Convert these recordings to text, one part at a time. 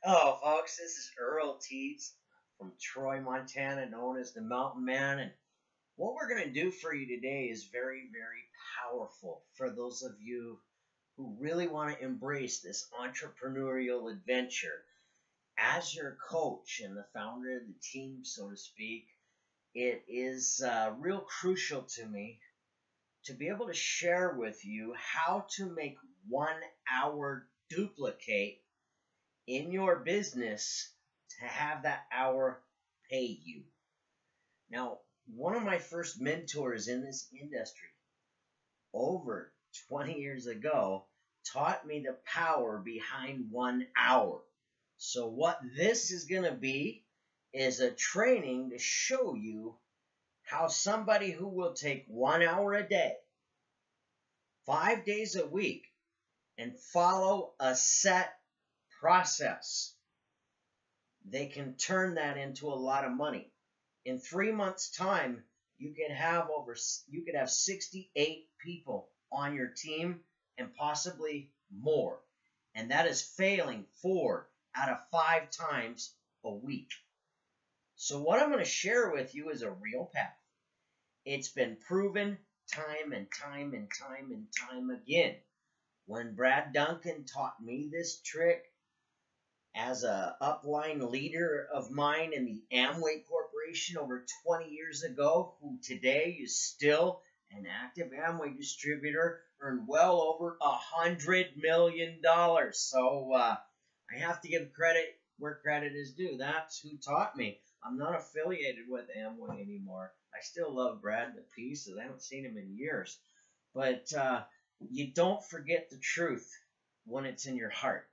Hello, folks. This is Earl Teets from Troy, Montana, known as the Mountain Man. And what we're going to do for you today is very, very powerful for those of you who really want to embrace this entrepreneurial adventure. As your coach and the founder of the team, so to speak, it is real crucial to me to be able to share with you how to make 1 hour duplicate in your business to have that hour pay you. Now, one of my first mentors in this industry over 20 years ago taught me the power behind 1 hour. So, what this is going to be is a training to show you how somebody who will take 1 hour a day, 5 days a week, and follow a set process, they can turn that into a lot of money. In 3 months' time, you could have 68 people on your team and possibly more. And that is failing 4 out of 5 times a week. So what I'm going to share with you is a real path. It's been proven time and time and time and time again. When Brad Duncan taught me this trick, as a upline leader of mine in the Amway Corporation over 20 years ago, who today is still an active Amway distributor, earned well over $100 million. So I have to give credit where credit is due. That's who taught me. I'm not affiliated with Amway anymore. I still love Brad to pieces. I haven't seen him in years. But you don't forget the truth when it's in your heart.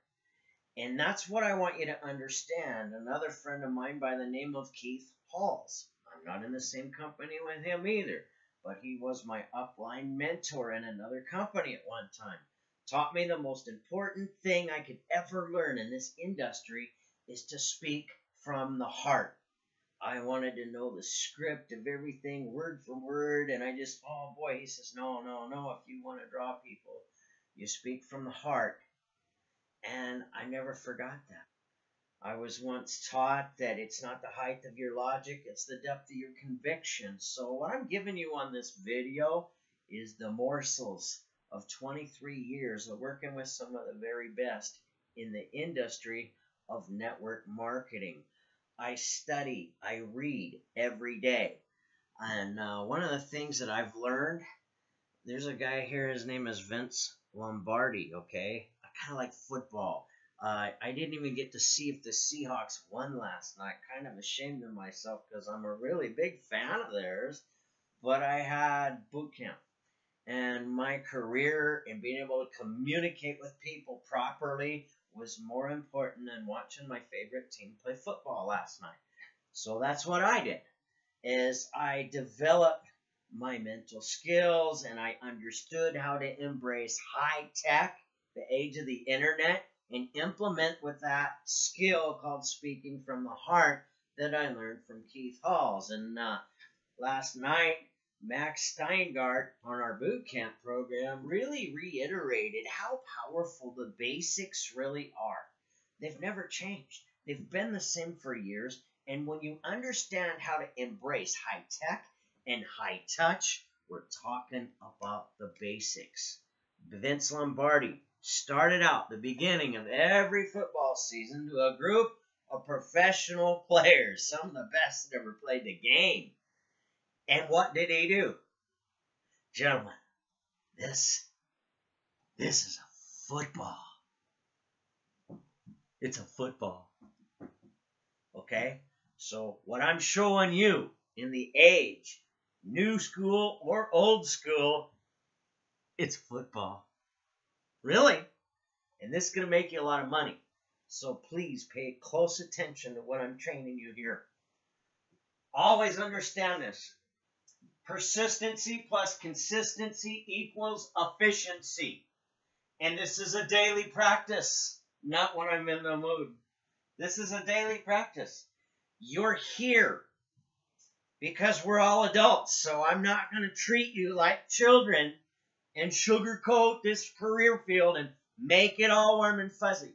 And that's what I want you to understand. Another friend of mine by the name of Keith Halls. I'm not in the same company with him either, but he was my upline mentor in another company at one time. Taught me the most important thing I could ever learn in this industry is to speak from the heart. I wanted to know the script of everything word for word, and I just, oh boy, he says, no, if you want to draw people, you speak from the heart. And I never forgot that. I was once taught that it's not the height of your logic, it's the depth of your conviction. So what I'm giving you on this video is the morsels of 23 years of working with some of the very best in the industry of network marketing. I study, I read every day. And one of the things that I've learned, there's a guy here, his name is Vince Lombardi, okay? Kind of like football. I didn't even get to see if the Seahawks won last night. Kind of ashamed of myself because I'm a really big fan of theirs. But I had boot camp. And my career and being able to communicate with people properly was more important than watching my favorite team play football last night. So that's what I did, is I developed my mental skills and I understood how to embrace high tech, the age of the internet, and implement with that skill called speaking from the heart that I learned from Keith Halls. And last night, Max Steingart on our boot camp program really reiterated how powerful the basics really are. They've never changed. They've been the same for years. And when you understand how to embrace high tech and high touch, we're talking about the basics. Vince Lombardi started out the beginning of every football season to a group of professional players, some of the best that ever played the game. And what did he do? Gentlemen, this is a football. It's a football. Okay? So what I'm showing you in the age, new school or old school, it's football. Really? And this is going to make you a lot of money. So please pay close attention to what I'm training you here. Always understand this. Persistency plus consistency equals efficiency. And this is a daily practice, not when I'm in the mood. This is a daily practice. You're here because we're all adults, so I'm not going to treat you like children and sugarcoat this career field and make it all warm and fuzzy.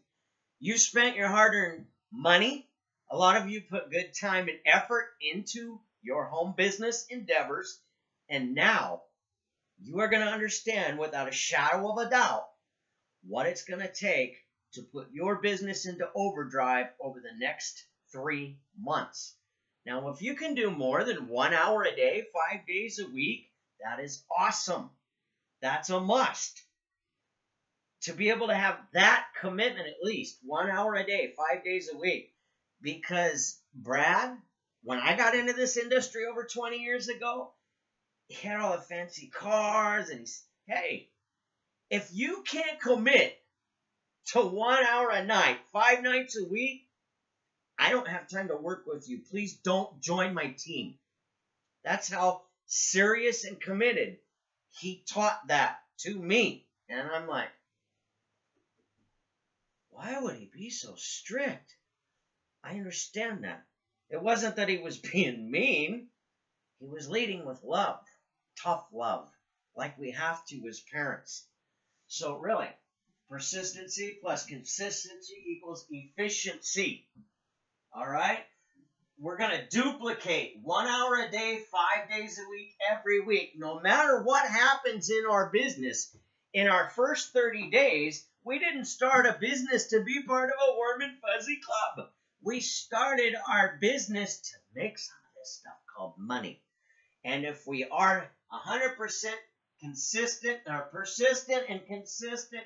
You spent your hard-earned money. A lot of you put good time and effort into your home business endeavors, and now you are going to understand without a shadow of a doubt what it's going to take to put your business into overdrive over the next 3 months. Now, if you can do more than 1 hour a day, 5 days a week, that is awesome. That's a must. To be able to have that commitment at least 1 hour a day, 5 days a week. Because Brad, when I got into this industry over 20 years ago, he had all the fancy cars, and he's, hey, if you can't commit to 1 hour a night, 5 nights a week, I don't have time to work with you. Please don't join my team. That's how serious and committed he taught that to me. And I'm like, why would he be so strict? I understand that. It wasn't that he was being mean. He was leading with love, tough love, like we have to as parents. So really, persistency plus consistency equals efficiency. All right? We're going to duplicate 1 hour a day, 5 days a week, every week. No matter what happens in our business, in our first 30 days, we didn't start a business to be part of a warm and fuzzy club. We started our business to make some of this stuff called money. And if we are 100% consistent, or persistent and consistent,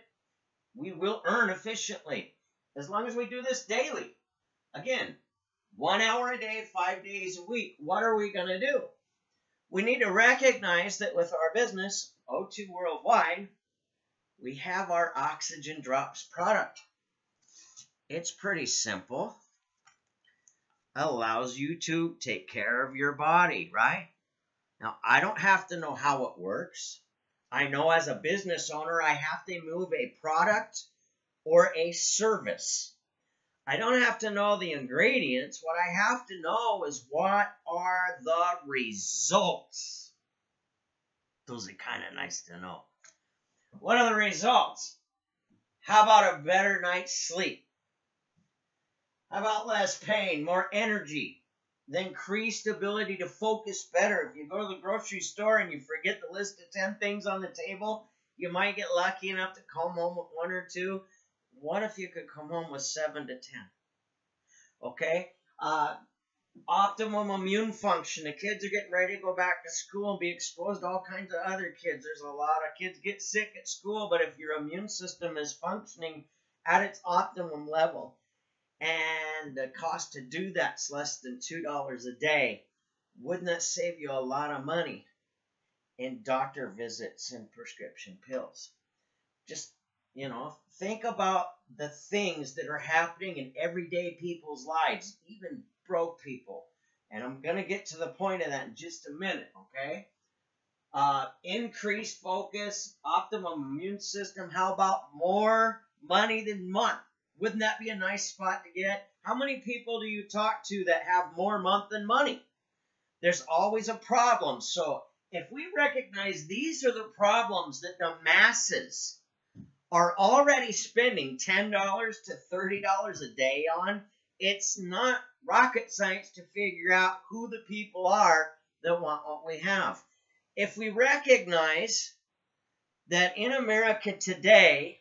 we will earn efficiently. As long as we do this daily. Again, 1 hour a day, 5 days a week. What are we going to do? We need to recognize that with our business, O2 Worldwide, we have our Oxygen Drops product. It's pretty simple. Allows you to take care of your body, right? Now, I don't have to know how it works. I know as a business owner, I have to move a product or a service. I don't have to know the ingredients. What I have to know is what are the results. Those are kind of nice to know. What are the results? How about a better night's sleep? How about less pain, more energy, the increased ability to focus better? If you go to the grocery store and you forget the list of 10 things on the table, you might get lucky enough to come home with 1 or 2. What if you could come home with 7 to 10? Okay? Optimum immune function. The kids are getting ready to go back to school and be exposed to all kinds of other kids. There's a lot of kids get sick at school, but if your immune system is functioning at its optimum level, and the cost to do that's less than $2 a day, wouldn't that save you a lot of money in doctor visits and prescription pills? Just, think about the things that are happening in everyday people's lives, even broke people. And I'm going to get to the point of that in just a minute, okay? Increased focus, optimum immune system. How about more money than month? Wouldn't that be a nice spot to get? How many people do you talk to that have more month than money? There's always a problem. So if we recognize these are the problems that the masses are already spending $10 to $30 a day on, it's not rocket science to figure out who the people are that want what we have. If we recognize that in America today,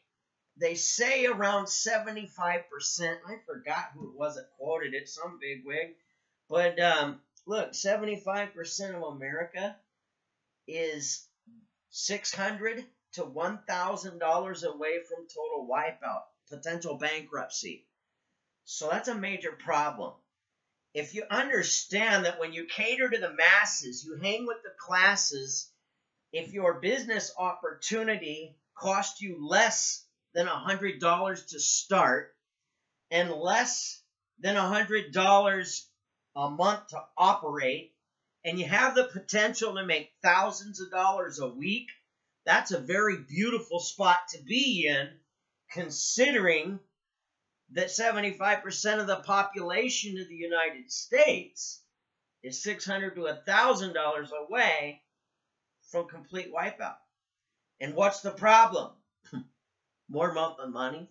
they say around 75%, I forgot who it was that quoted it, some bigwig, but look, 75% of America is $600 to $1,000 away from total wipeout, potential bankruptcy. So that's a major problem. If you understand that when you cater to the masses, you hang with the classes, if your business opportunity costs you less than $100 to start and less than $100 a month to operate, and you have the potential to make thousands of dollars a week, that's a very beautiful spot to be in, considering that 75% of the population of the United States is $600 to $1,000 away from complete wipeout. And what's the problem? More month than money.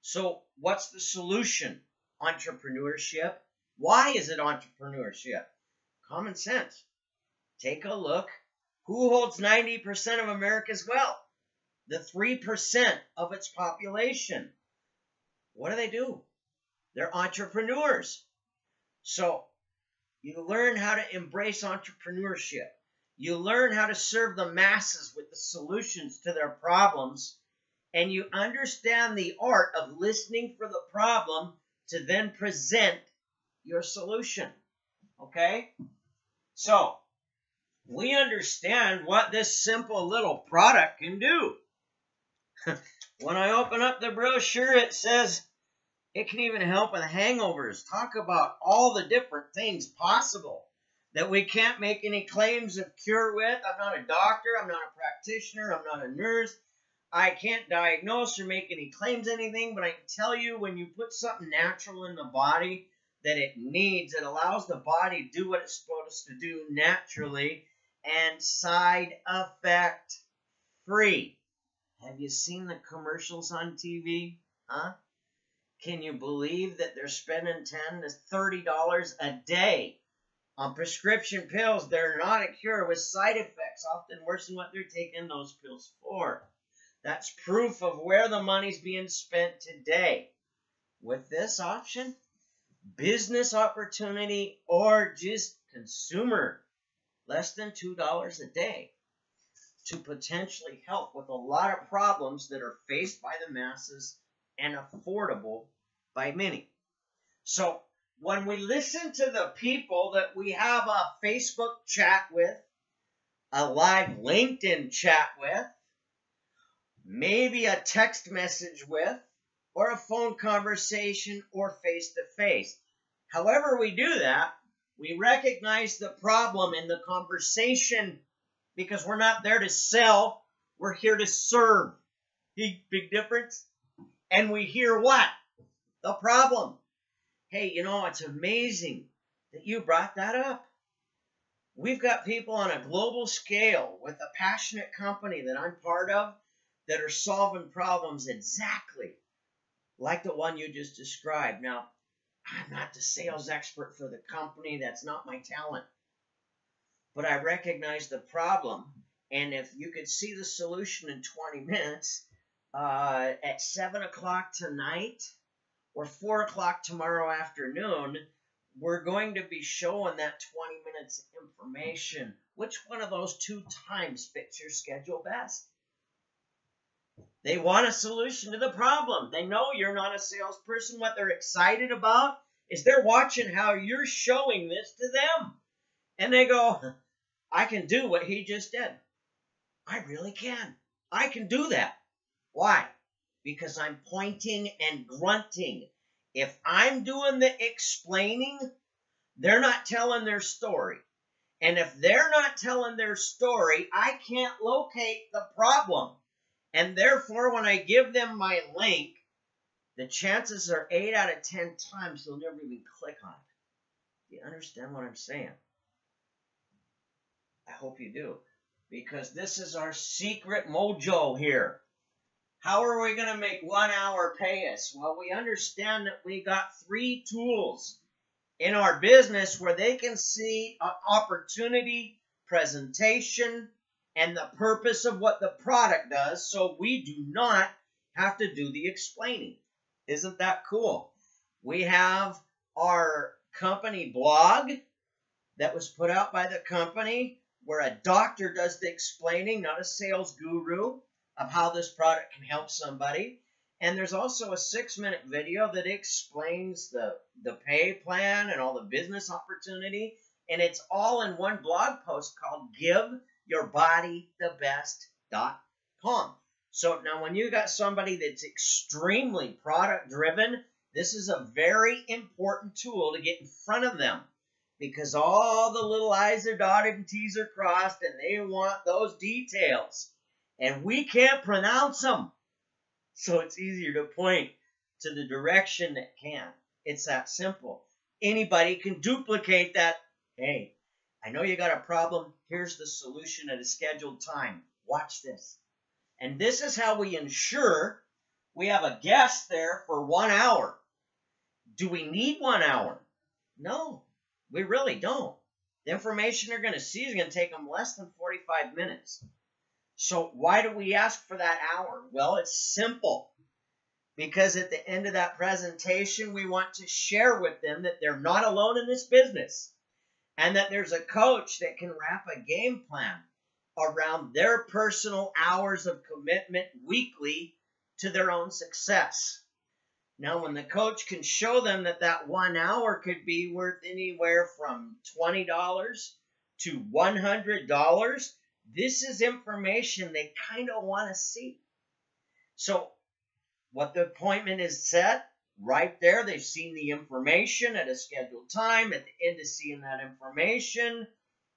So what's the solution? Entrepreneurship. Why is it entrepreneurship? Common sense. Take a look. Who holds 90% of America's wealth? The 3% of its population. What do? They're entrepreneurs. So you learn how to embrace entrepreneurship. You learn how to serve the masses with the solutions to their problems. And you understand the art of listening for the problem to then present your solution. Okay? So, we understand what this simple little product can do. When I open up the brochure, it says it can even help with hangovers. Talk about all the different things possible that we can't make any claims of cure with. I'm not a doctor. I'm not a practitioner. I'm not a nurse. I can't diagnose or make any claims anything, but I can tell you when you put something natural in the body that it needs, it allows the body to do what it's supposed to do naturally and side effect free. Have you seen the commercials on TV? Huh? Can you believe that they're spending $10 to $30 a day on prescription pills? They're not a cure with side effects, often worse than what they're taking those pills for. That's proof of where the money's being spent today. With this option, business opportunity or just consumer, less than $2 a day to potentially help with a lot of problems that are faced by the masses and affordable by many. So when we listen to the people that we have a Facebook chat with, a live LinkedIn chat with, maybe a text message with, or a phone conversation or face-to-face. However we do that, we recognize the problem in the conversation because we're not there to sell, we're here to serve. Big difference? And we hear what? The problem. Hey, it's amazing that you brought that up. We've got people on a global scale with a passionate company that I'm part of that are solving problems exactly like the one you just described. Now, I'm not the sales expert for the company. That's not my talent. But I recognize the problem. And if you could see the solution in 20 minutes, at 7 o'clock tonight or 4 o'clock tomorrow afternoon, we're going to be showing that 20 minutes information. Which one of those two times fits your schedule best? They want a solution to the problem. They know you're not a salesperson. What they're excited about is they're watching how you're showing this to them. And they go, I can do what he just did. I really can. I can do that. Why? Because I'm pointing and grunting. If I'm doing the explaining, they're not telling their story. And if they're not telling their story, I can't locate the problem. And therefore, when I give them my link, the chances are 8 out of 10 times they'll never even click on it. Do you understand what I'm saying? I hope you do. Because this is our secret mojo here. How are we going to make 1 hour pay us? Well, we understand that we got 3 tools in our business where they can see an opportunity, presentation, and the purpose of what the product does, so we do not have to do the explaining. Isn't that cool? We have our company blog that was put out by the company where a doctor does the explaining, not a sales guru, of how this product can help somebody. And there's also a 6-minute video that explains the pay plan and all the business opportunity. And it's all in one blog post called GiveYourBodyTheBest.com. So now when you got somebody that's extremely product driven, this is a very important tool to get in front of them. Because all the little I's are dotted and T's are crossed, and they want those details. And we can't pronounce them. So it's easier to point to the direction that can. It's that simple. Anybody can duplicate that. Hey, I know you got a problem. Here's the solution at a scheduled time. Watch this. And this is how we ensure We have a guest there for 1 hour. Do we need 1 hour? No, we really don't. The information they're going to see is going to take them less than 45 minutes. So why do we ask for that hour? Well, it's simple. Because at the end of that presentation, we want to share with them that they're not alone in this business and that there's a coach that can wrap a game plan around their personal hours of commitment weekly to their own success. Now, when the coach can show them that that 1 hour could be worth anywhere from $20 to $100, this is information they kind of want to see. So, what the appointment is set, right there, they've seen the information at a scheduled time. At the end of seeing that information,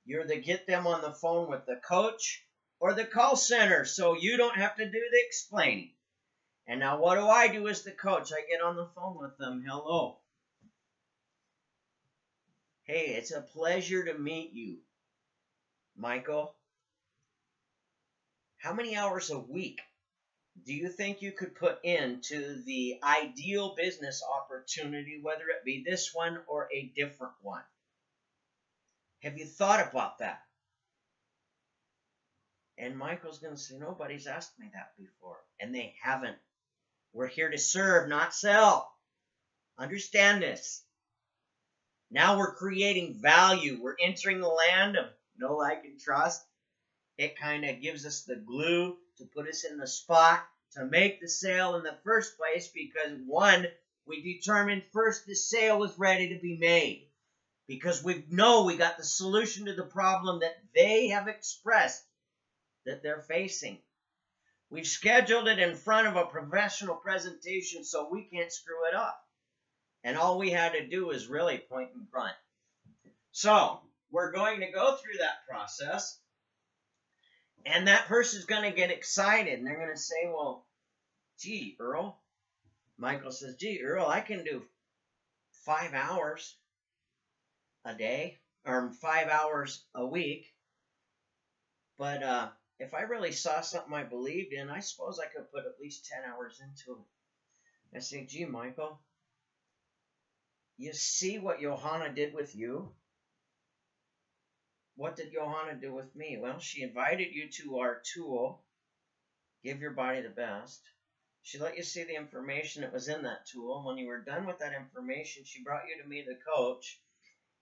you either get them on the phone with the coach or the call center, so you don't have to do the explaining. And now what do I do as the coach? I get on the phone with them. Hello. Hey, it's a pleasure to meet you. Michael, how many hours a week do you think you could put into the ideal business opportunity, whether it be this one or a different one? Have you thought about that? And Michael's going to say, nobody's asked me that before. And they haven't. We're here to serve, not sell. Understand this. Now we're creating value. We're entering the land of know, like, and trust. It kind of gives us the glue to put us in the spot to make the sale in the first place because, one, we determined first the sale was ready to be made because we know we got the solution to the problem that they have expressed that they're facing. We've scheduled it in front of a professional presentation so we can't screw it up. And all we had to do is really point and grunt. So, we're going to go through that process. And that person's going to get excited. And they're going to say, well, gee, Earl. Michael says, gee, Earl, I can do 5 hours a day or 5 hours a week. But if I really saw something I believed in, I suppose I could put at least 10 hours into it. I say, gee, Michael, you see what Johanna did with you? What did Johanna do with me? Well, she invited you to our tool, Give Your Body the Best. She let you see the information that was in that tool. And when you were done with that information, she brought you to me, the coach.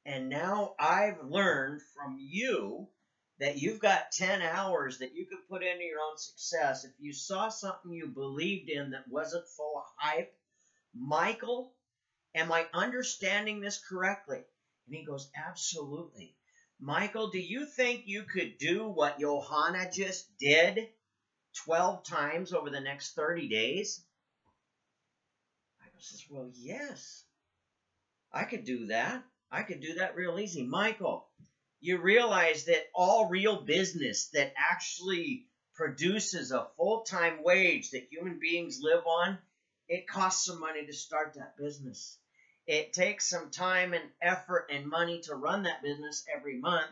And now I've learned from you that you've got 10 hours that you could put into your own success. If you saw something you believed in that wasn't full of hype, Michael, am I understanding this correctly? And he goes, absolutely. Michael, do you think you could do what Johanna just did 12 times over the next 30 days? Michael says, well, yes, I could do that. I could do that real easy. Michael, you realize that all real business that actually produces a full-time wage that human beings live on, it costs some money to start that business. It takes some time and effort and money to run that business every month.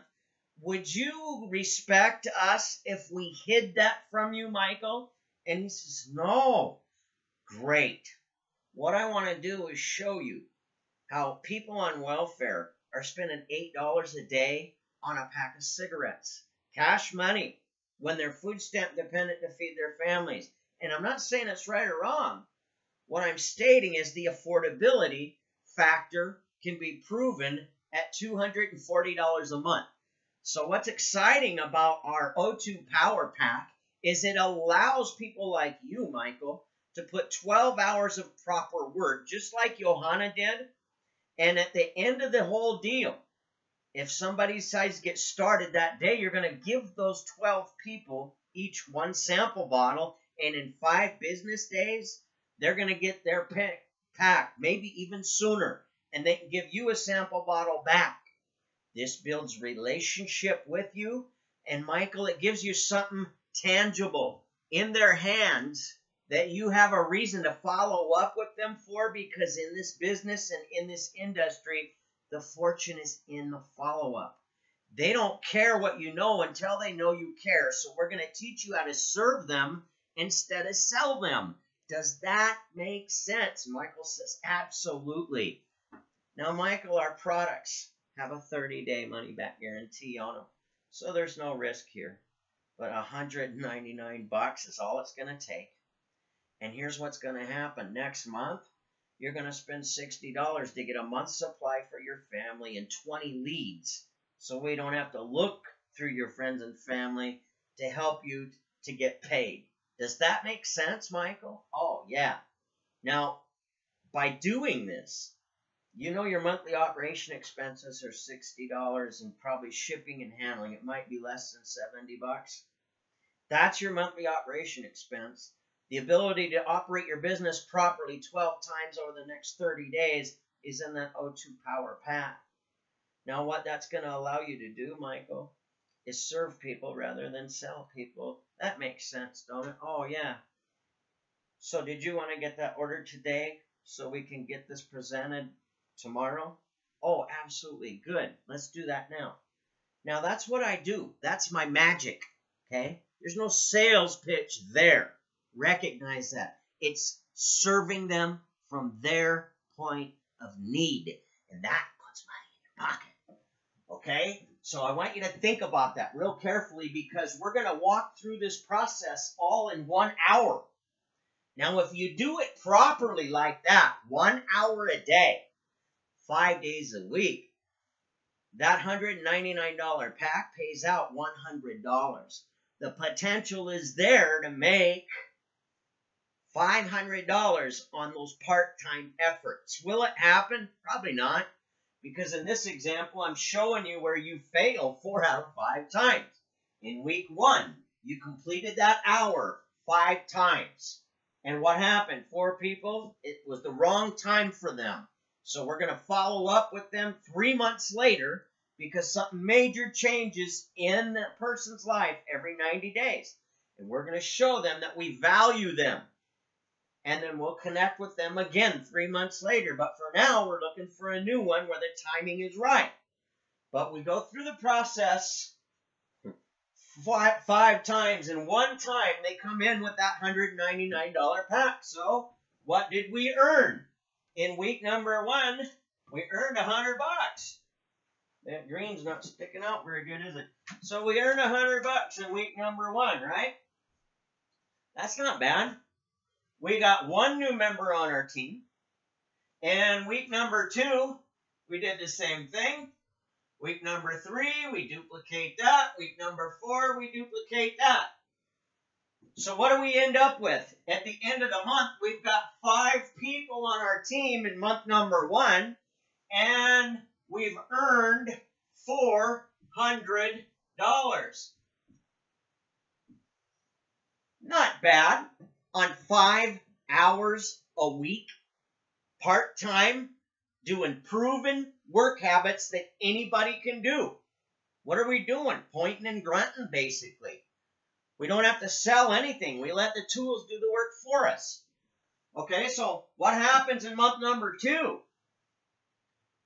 Would you respect us if we hid that from you, Michael? And he says, no. Great. What I want to do is show you how people on welfare are spending $8 a day on a pack of cigarettes. Cash money when they're food stamp dependent to feed their families. And I'm not saying it's right or wrong. What I'm stating is the affordability factor can be proven at $240 a month. So what's exciting about our O2 Power Pack is it allows people like you, Michael, to put 12 hours of proper work, just like Johanna did. And at the end of the whole deal, if somebody decides to get started that day, you're going to give those 12 people each one sample bottle. And in 5 business days, they're going to get their pack, maybe even sooner. And they can give you a sample bottle back. This builds relationship with you. And Michael, it gives you something tangible in their hands that you have a reason to follow up with them for, because in this business and in this industry, the fortune is in the follow-up. They don't care what you know until they know you care. So we're going to teach you how to serve them instead of sell them. Does that make sense? Michael says, absolutely. Now, Michael, our products have a 30-day money-back guarantee on them, so there's no risk here. But $199 is all it's going to take. And here's what's going to happen. Next month, you're going to spend $60 to get a month's supply for your family and 20 leads. So we don't have to look through your friends and family to help you to get paid. Does that make sense, Michael? Oh, yeah. Now, by doing this, you know your monthly operation expenses are $60 and probably shipping and handling. It might be less than $70. That's your monthly operation expense. The ability to operate your business properly 12 times over the next 30 days is in that O2 Power Path. Now, what that's going to allow you to do, Michael, is serve people rather than sell people. That makes sense, don't it? Oh, yeah. So did you want to get that ordered today so we can get this presented tomorrow? Oh, absolutely. Good. Let's do that now. Now, that's what I do. That's my magic, okay? There's no sales pitch there. Recognize that. It's serving them from their point of need. And that puts money in your pocket. Okay? So I want you to think about that real carefully because we're going to walk through this process all in 1 hour. Now, if you do it properly like that, 1 hour a day, 5 days a week, that $199 pack pays out $100. The potential is there to make $500 on those part-time efforts. Will it happen? Probably not. Because in this example, I'm showing you where you fail 4 out of 5 times. In week 1, you completed that hour 5 times. And what happened? 4 people, it was the wrong time for them. So we're going to follow up with them 3 months later because something major changes in that person's life every 90 days. And we're going to show them that we value them. And then we'll connect with them again 3 months later. But for now, we're looking for a new one where the timing is right. But we go through the process 5 times. And one time, they come in with that $199 pack. So what did we earn? In week number 1, we earned $100. That green's not sticking out very good, is it? So we earned $100 in week number 1, right? That's not bad. We got 1 new member on our team. And week number 2, we did the same thing. Week number 3, we duplicate that. Week number 4, we duplicate that. So what do we end up with? At the end of the month, we've got 5 people on our team in month number 1. And we've earned $400. Not bad. On 5 hours a week, part-time, doing proven work habits that anybody can do. What are we doing? Pointing and grunting, basically. We don't have to sell anything. We let the tools do the work for us. Okay, so what happens in month number 2?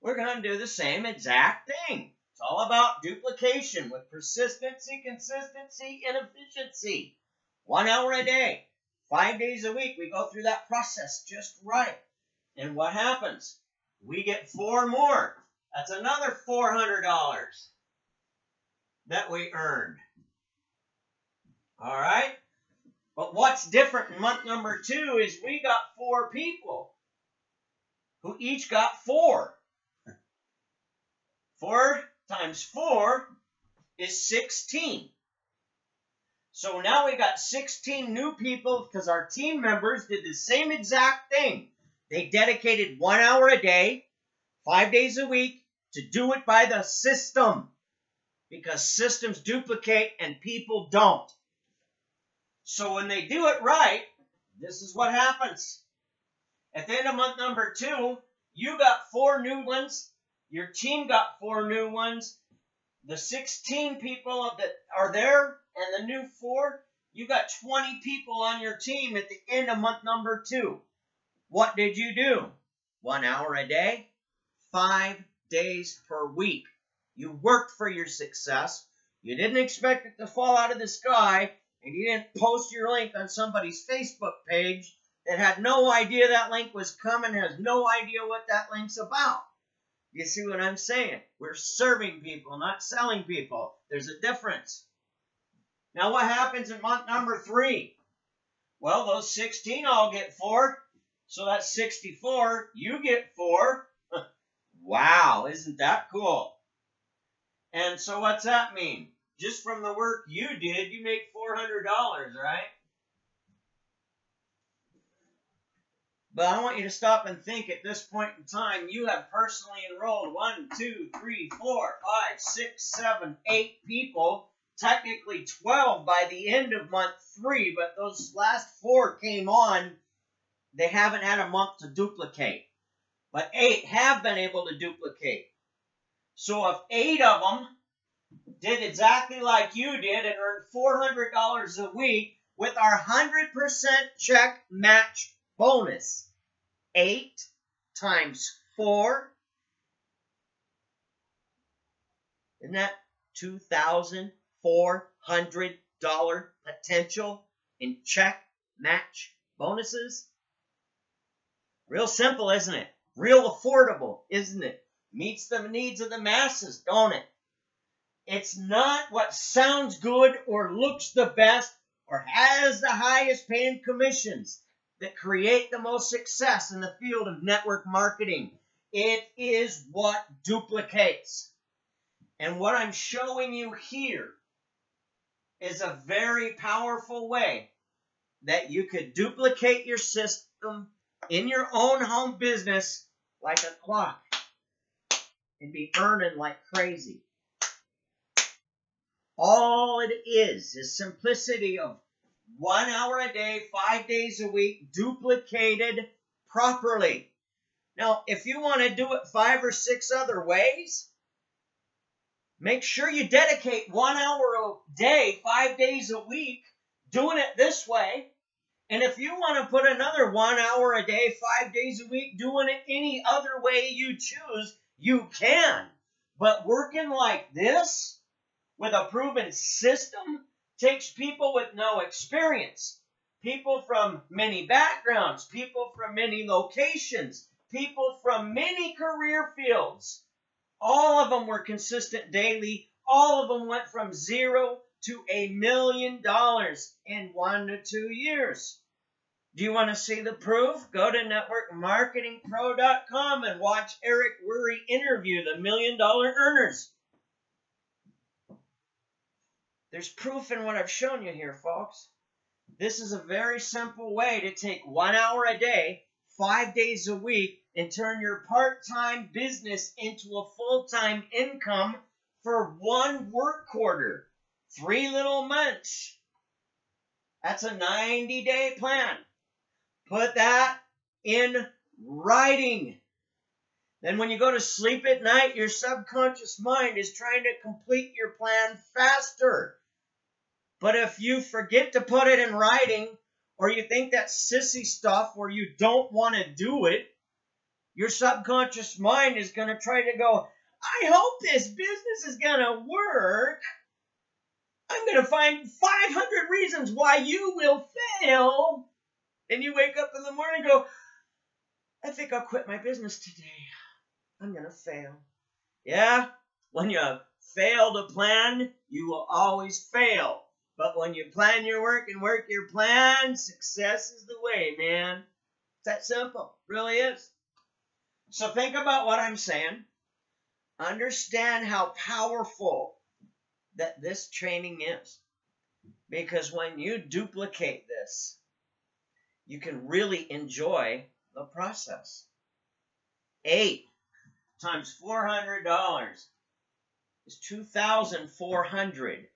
We're going to do the same exact thing. It's all about duplication with persistency, consistency, and efficiency. 1 hour a day. 5 days a week, we go through that process just right. And what happens? We get 4 more. That's another $400 that we earned. All right? But what's different in month number 2 is we got 4 people who each got 4. 4 times 4 is 16. So now we got 16 new people because our team members did the same exact thing. They dedicated 1 hour a day, 5 days a week to do it by the system. Because systems duplicate and people don't. So when they do it right, this is what happens. At the end of month number 2, you got 4 new ones. Your team got 4 new ones. The 16 people that are there and the new 4, you got 20 people on your team at the end of month number 2. What did you do? 1 hour a day, 5 days per week. You worked for your success. You didn't expect it to fall out of the sky, and you didn't post your link on somebody's Facebook page that had no idea that link was coming, has no idea what that link's about. You see what I'm saying? We're serving people, not selling people. There's a difference. Now, what happens in month number 3? Well, those 16 all get 4. So that's 64. You get 4. Wow, isn't that cool? And so what's that mean? Just from the work you did, you make $400, right? But I want you to stop and think at this point in time, you have personally enrolled 1, 2, 3, 4, 5, 6, 7, 8 people, technically 12 by the end of month 3, but those last 4 came on. They haven't had a month to duplicate. But 8 have been able to duplicate. So if 8 of them did exactly like you did and earned $400 a week with our 100% check match bonus, 8 times 4, isn't that $2,400 potential in check match bonuses? Real simple, isn't it? Real affordable, isn't it? Meets the needs of the masses, don't it? It's not what sounds good or looks the best or has the highest paying commissions that create the most success in the field of network marketing. It is what duplicates. And what I'm showing you here is a very powerful way that you could duplicate your system in your own home business like a clock and be earning like crazy. All it is simplicity of 1 hour a day, 5 days a week, duplicated properly. Now, if you want to do it 5 or 6 other ways, make sure you dedicate 1 hour a day, 5 days a week, doing it this way. And if you want to put another 1 hour a day, 5 days a week, doing it any other way you choose, you can. But working like this, with a proven system, takes people with no experience, people from many backgrounds, people from many locations, people from many career fields. All of them were consistent daily. All of them went from 0 to $1 million in 1 to 2 years. Do you want to see the proof? Go to networkmarketingpro.com and watch Eric Worre interview the $1 million earners. There's proof in what I've shown you here, folks. This is a very simple way to take 1 hour a day, 5 days a week, and turn your part-time business into a full-time income for 1 work quarter. 3 little months. That's a 90-day plan. Put that in writing. Then when you go to sleep at night, your subconscious mind is trying to complete your plan faster. But if you forget to put it in writing, or you think that's sissy stuff where you don't want to do it, your subconscious mind is going to try to go, I hope this business is going to work. I'm going to find 500 reasons why you will fail. And you wake up in the morning and go, I think I'll quit my business today. I'm going to fail. Yeah, when you fail to plan, you will always fail. But when you plan your work and work your plan, success is the way, man. It's that simple. It really is. So think about what I'm saying. Understand how powerful that this training is. Because when you duplicate this, you can really enjoy the process. 8 times $400 is $2,400.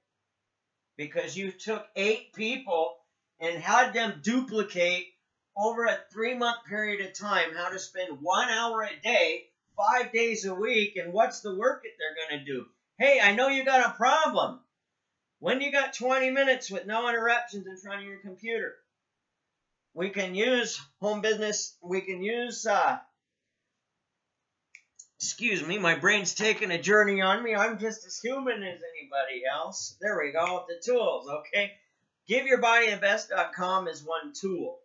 Because you took 8 people and had them duplicate over a 3-month period of time how to spend 1 hour a day, 5 days a week, and what's the work that they're going to do. Hey, I know you got a problem. When you got 20 minutes with no interruptions in front of your computer, we can use home business, we can use, excuse me, my brain's taking a journey on me. I'm just as human as anybody else. There we go, the tools, okay? GiveYourBodyTheBest.com is one tool.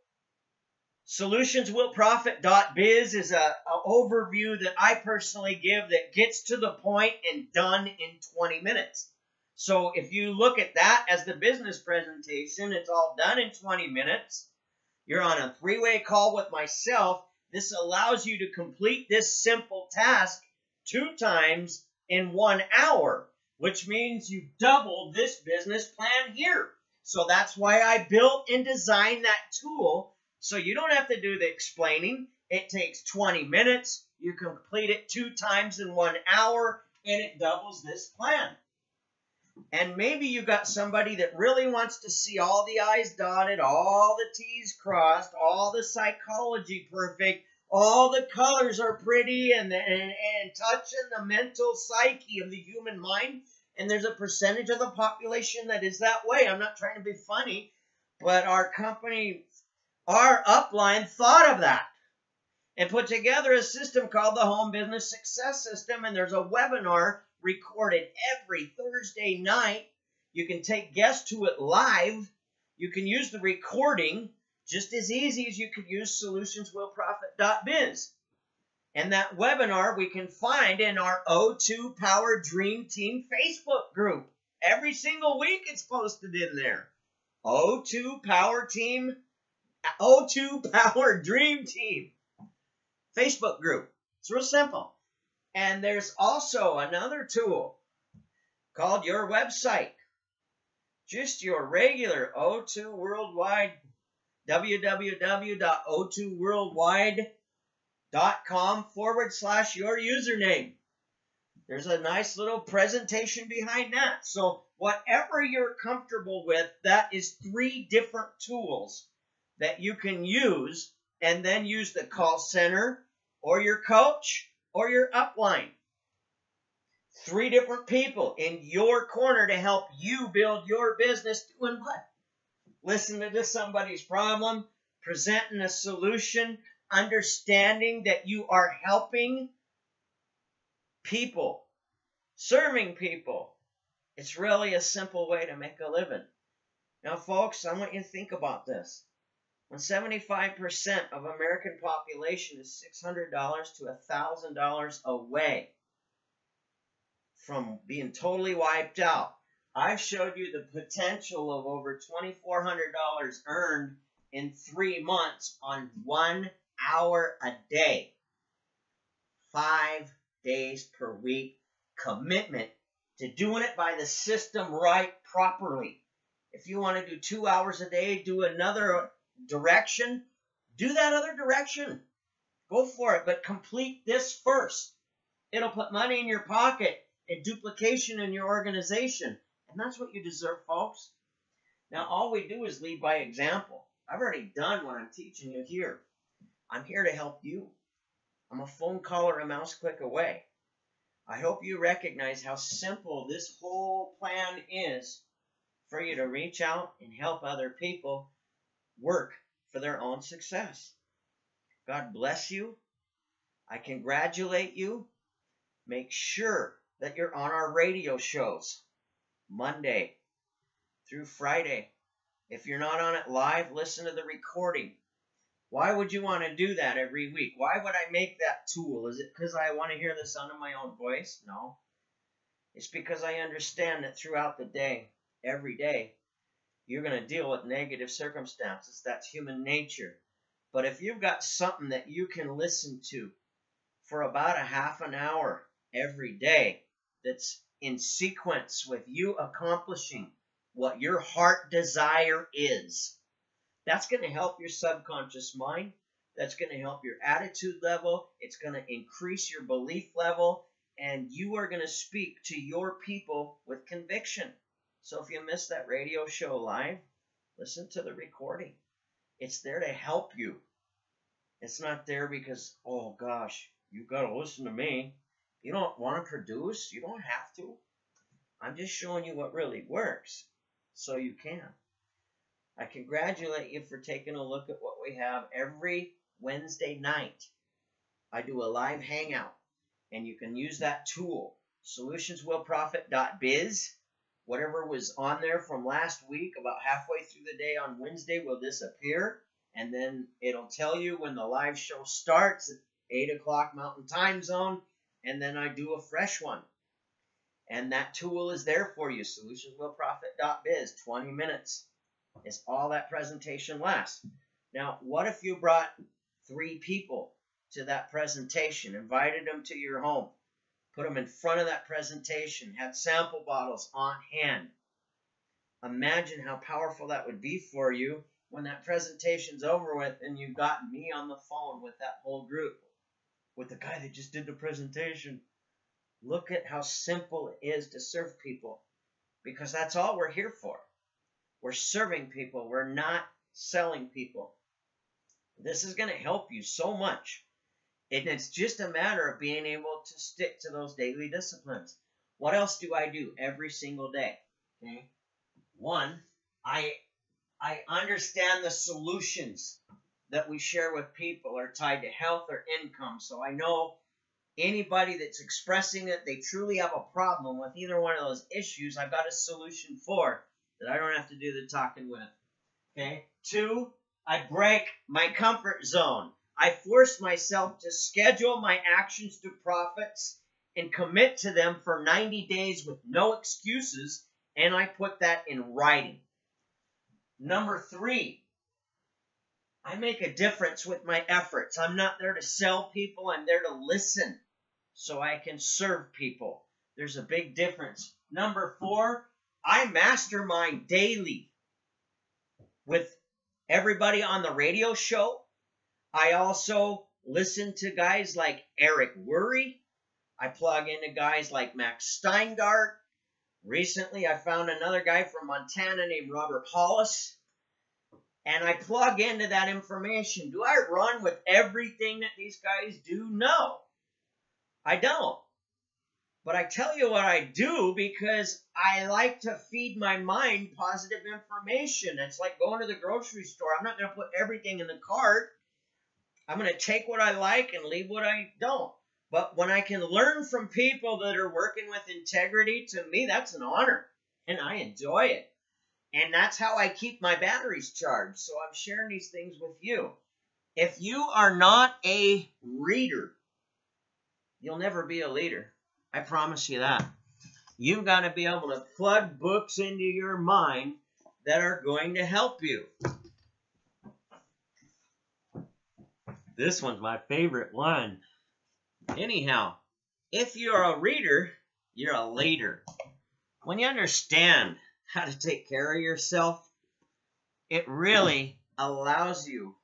Solutionswillprofit.biz is an overview that I personally give that gets to the point and done in 20 minutes. So if you look at that as the business presentation, it's all done in 20 minutes. You're on a 3-way call with myself. This allows you to complete this simple task 2 times in 1 hour, which means you doubled this business plan here. So that's why I built and designed that tool. So you don't have to do the explaining. It takes 20 minutes. You complete it 2 times in 1 hour, and it doubles this plan. And maybe you got somebody that really wants to see all the I's dotted, all the T's crossed, all the psychology perfect, all the colors are pretty, and touching the mental psyche of the human mind. And there's a percentage of the population that is that way. I'm not trying to be funny, but our company, our upline thought of that and put together a system called the Home Business Success System. And there's a webinar recorded every Thursday night. You can take guests to it live. You can use the recording just as easy as you could use solutionswillprofit.biz. And that webinar we can find in our O2 Power Dream Team Facebook group. Every single week it's posted in there. O2 Power Dream Team Facebook group. It's real simple. And there's also another tool called your website. Just your regular O2 Worldwide, www.o2worldwide.com/your username. There's a nice little presentation behind that. So whatever you're comfortable with, that is 3 different tools that you can use, and then use the call center or your coach or your upline. 3 different people in your corner to help you build your business. Doing what? Listening to somebody's problem, presenting a solution, understanding that you are helping people, serving people. It's really a simple way to make a living. Now, folks, I want you to think about this. When 75% of American population is $600 to $1,000 away from being totally wiped out, I've showed you the potential of over $2,400 earned in 3 months on 1 hour a day, 5 days per week commitment to doing it by the system right properly. If you want to do 2 hours a day, do another direction, do that other direction. Go for it, but complete this first. It'll put money in your pocket and duplication in your organization. And that's what you deserve, folks. Now, all we do is lead by example. I've already done what I'm teaching you here. I'm here to help you. I'm a phone call or a mouse click away. I hope you recognize how simple this whole plan is for you to reach out and help other people work for their own success. God bless you. I congratulate you. Make sure that you're on our radio shows Monday through Friday. If you're not on it live, listen to the recording. Why would you want to do that every week? Why would I make that tool? Is it because I want to hear the sound of my own voice? No. It's because I understand that throughout the day, every day, you're going to deal with negative circumstances. That's human nature. But if you've got something that you can listen to for about a half an hour every day that's in sequence with you accomplishing what your heart desire is, that's going to help your subconscious mind. That's going to help your attitude level. It's going to increase your belief level. And you are going to speak to your people with conviction. So if you missed that radio show live, listen to the recording. It's there to help you. It's not there because, oh gosh, you've got to listen to me. You don't want to produce. You don't have to. I'm just showing you what really works so you can. I congratulate you for taking a look at what we have every Wednesday night. I do a live hangout, and you can use that tool, solutionswillprofit.biz. Whatever was on there from last week, about halfway through the day on Wednesday, will disappear. And then it'll tell you when the live show starts at 8 o'clock Mountain Time Zone, and then I do a fresh one. And that tool is there for you, solutionswillprofit.biz. 20 minutes is all that presentation lasts. Now, what if you brought 3 people to that presentation, invited them to your home, put them in front of that presentation, had sample bottles on hand? Imagine how powerful that would be for you when that presentation's over with and you've got me on the phone with that whole group, with the guy that just did the presentation. Look at how simple it is to serve people, because that's all we're here for. We're serving people. We're not selling people. This is going to help you so much. And it's just a matter of being able to stick to those daily disciplines. What else do I do every single day? Okay. 1, I understand the solutions that we share with people are tied to health or income. So I know anybody that's expressing that they truly have a problem with either one of those issues, I've got a solution for that I don't have to do the talking with. Okay. 2, I break my comfort zone. I force myself to schedule my actions to profits and commit to them for 90 days with no excuses, and I put that in writing. Number 3, I make a difference with my efforts. I'm not there to sell people. I'm there to listen so I can serve people. There's a big difference. Number 4, I mastermind daily with everybody on the radio show. I also listen to guys like Eric Worre. I plug into guys like Max Steingart. Recently, I found another guy from Montana named Robert Hollis. And I plug into that information. Do I run with everything that these guys do? No, I don't. But I tell you what I do, because I like to feed my mind positive information. It's like going to the grocery store. I'm not going to put everything in the cart. I'm going to take what I like and leave what I don't. But when I can learn from people that are working with integrity, to me, that's an honor. And I enjoy it. And that's how I keep my batteries charged. So I'm sharing these things with you. If you are not a reader, you'll never be a leader. I promise you that. You've got to be able to plug books into your mind that are going to help you. This one's my favorite one. Anyhow, if you're a reader, you're a leader. When you understand how to take care of yourself, it really allows you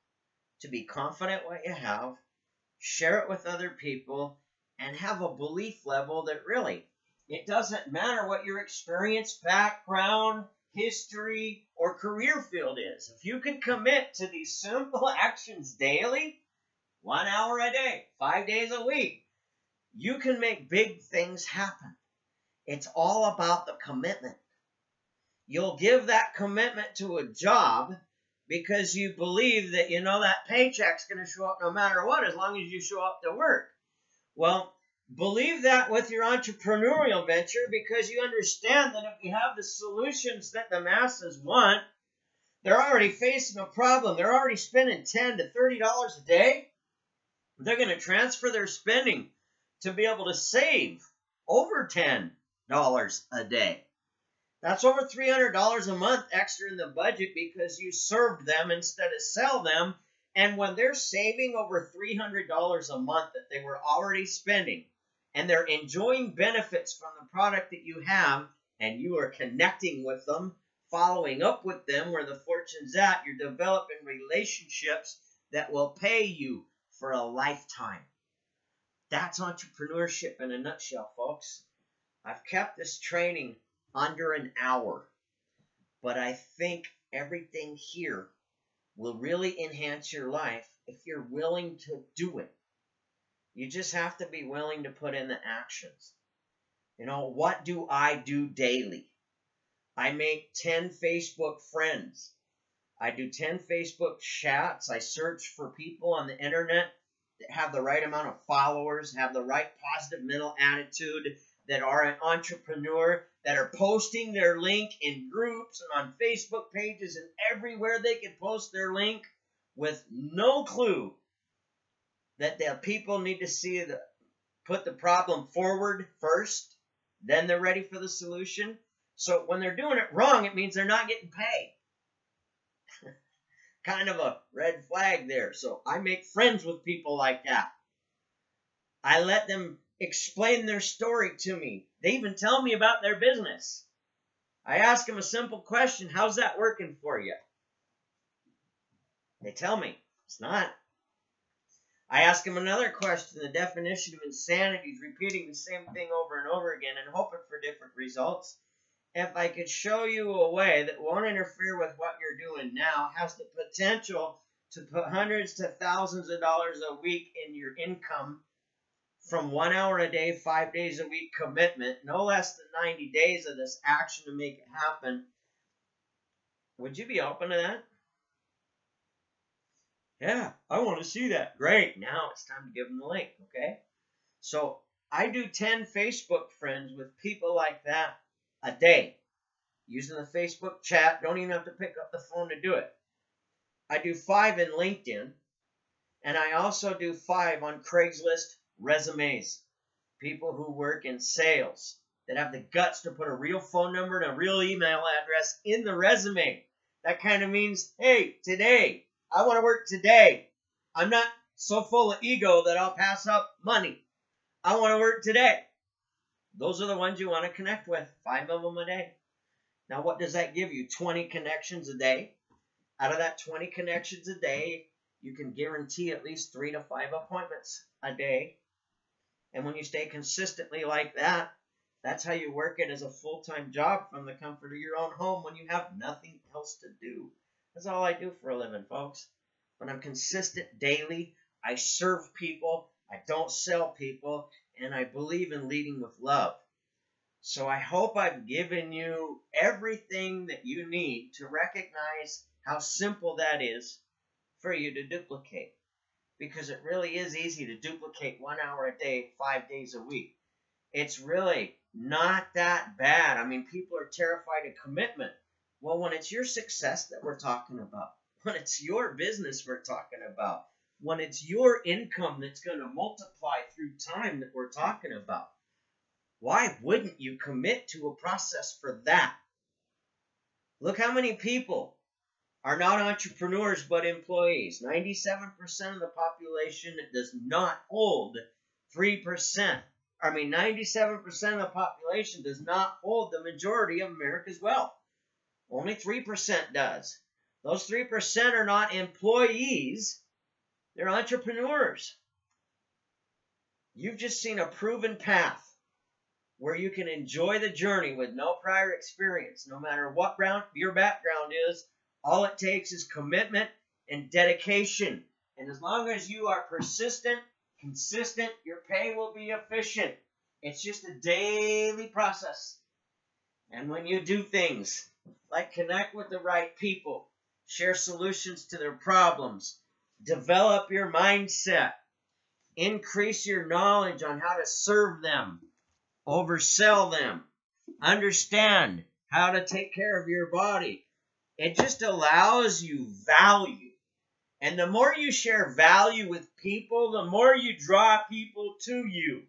to be confident what you have, share it with other people, and have a belief level that really, it doesn't matter what your experience, background, history, or career field is. If you can commit to these simple actions daily, 1 hour a day, 5 days a week, you can make big things happen. It's all about the commitment. You'll give that commitment to a job because you believe that that paycheck's going to show up no matter what, as long as you show up to work. Well, believe that with your entrepreneurial venture, because you understand that if you have the solutions that the masses want, they're already facing a problem. They're already spending $10 to $30 a day. They're going to transfer their spending to be able to save over $10 a day. That's over $300 a month extra in the budget because you served them instead of sell them. And when they're saving over $300 a month that they were already spending, and they're enjoying benefits from the product that you have, and you are connecting with them, following up with them where the fortune's at, you're developing relationships that will pay you for a lifetime. That's entrepreneurship in a nutshell, folks. I've kept this training under an hour, but I think everything here will really enhance your life if you're willing to do it. You just have to be willing to put in the actions. What do I do daily? I make 10 Facebook friends. I do 10 Facebook chats. I search for people on the internet that have the right amount of followers, have the right positive mental attitude, that are an entrepreneur, that are posting their link in groups and on Facebook pages and everywhere they can post their link. with no clue that the people need to put the problem forward first, then they're ready for the solution. So when they're doing it wrong, it means they're not getting paid. Kind of a red flag there. So I make friends with people like that. I let them explain their story to me. They even tell me about their business. I ask them a simple question: how's that working for you? They tell me it's not. I ask them another question. The definition of insanity is repeating the same thing over and over again and hoping for different results. If I could show you a way that won't interfere with what you're doing now, has the potential to put hundreds to thousands of dollars a week in your income from 1 hour a day, 5 days a week commitment, no less than 90 days of this action to make it happen, would you be open to that? Yeah, I want to see that. Great. Now it's time to give them the link, okay? So I do 10 Facebook friends with people like that a day using the Facebook chat. Don't even have to pick up the phone to do it. I do 5 in LinkedIn, and I also do 5 on Craigslist resumes. People who work in sales that have the guts to put a real phone number and a real email address in the resume. That kind of means, hey, today, I want to work today. I'm not so full of ego that I'll pass up money. I want to work today. Those are the ones you want to connect with. 5 of them a day. Now, what does that give you? 20 connections a day. Out of that 20 connections a day, you can guarantee at least 3 to 5 appointments a day. And when you stay consistently like that, that's how you work it as a full-time job from the comfort of your own home when you have nothing else to do. That's all I do for a living, folks. When I'm consistent daily, I serve people, I don't sell people, and I believe in leading with love. So I hope I've given you everything that you need to recognize how simple that is for you to duplicate. Because it really is easy to duplicate 1 hour a day, 5 days a week. It's really not that bad. I mean, people are terrified of commitment. Well, when it's your success that we're talking about, when it's your business we're talking about, when it's your income that's going to multiply through time that we're talking about, why wouldn't you commit to a process for that? Look how many people are not entrepreneurs but employees. 97% of the population does not hold 3%. 97% of the population does not hold the majority of America's wealth. Only 3% does. Those 3% are not employees. They're entrepreneurs. You've just seen a proven path where you can enjoy the journey with no prior experience. No matter what your background is, all it takes is commitment and dedication. And as long as you are persistent, consistent, your pay will be efficient. It's just a daily process. And when you do things like connect with the right people, share solutions to their problems, develop your mindset, increase your knowledge on how to serve them, oversell them, understand how to take care of your body, it just allows you value. And the more you share value with people, the more you draw people to you.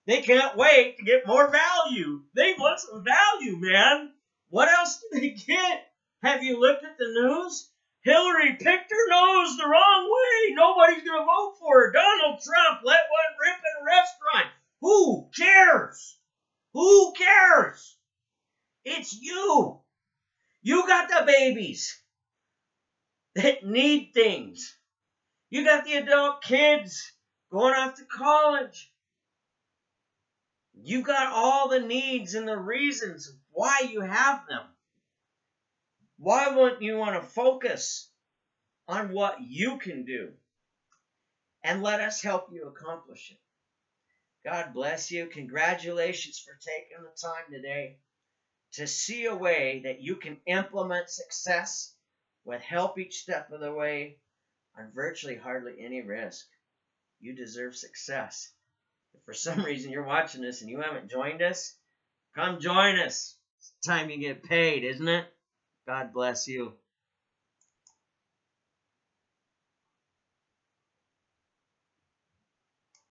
They can't wait to get more value. They want some value, man. What else do they get? Have you looked at the news? Hillary picked her nose the wrong way. Nobody's going to vote for her. Donald Trump let one rip in a restaurant. Who cares? Who cares? It's you. You got the babies that need things. You got the adult kids going off to college. You got all the needs and the reasons why you have them. Why wouldn't you want to focus on what you can do and let us help you accomplish it? God bless you. Congratulations for taking the time today to see a way that you can implement success with help each step of the way on virtually hardly any risk. You deserve success. If for some reason you're watching this and you haven't joined us, come join us. It's time you get paid, isn't it? God bless you.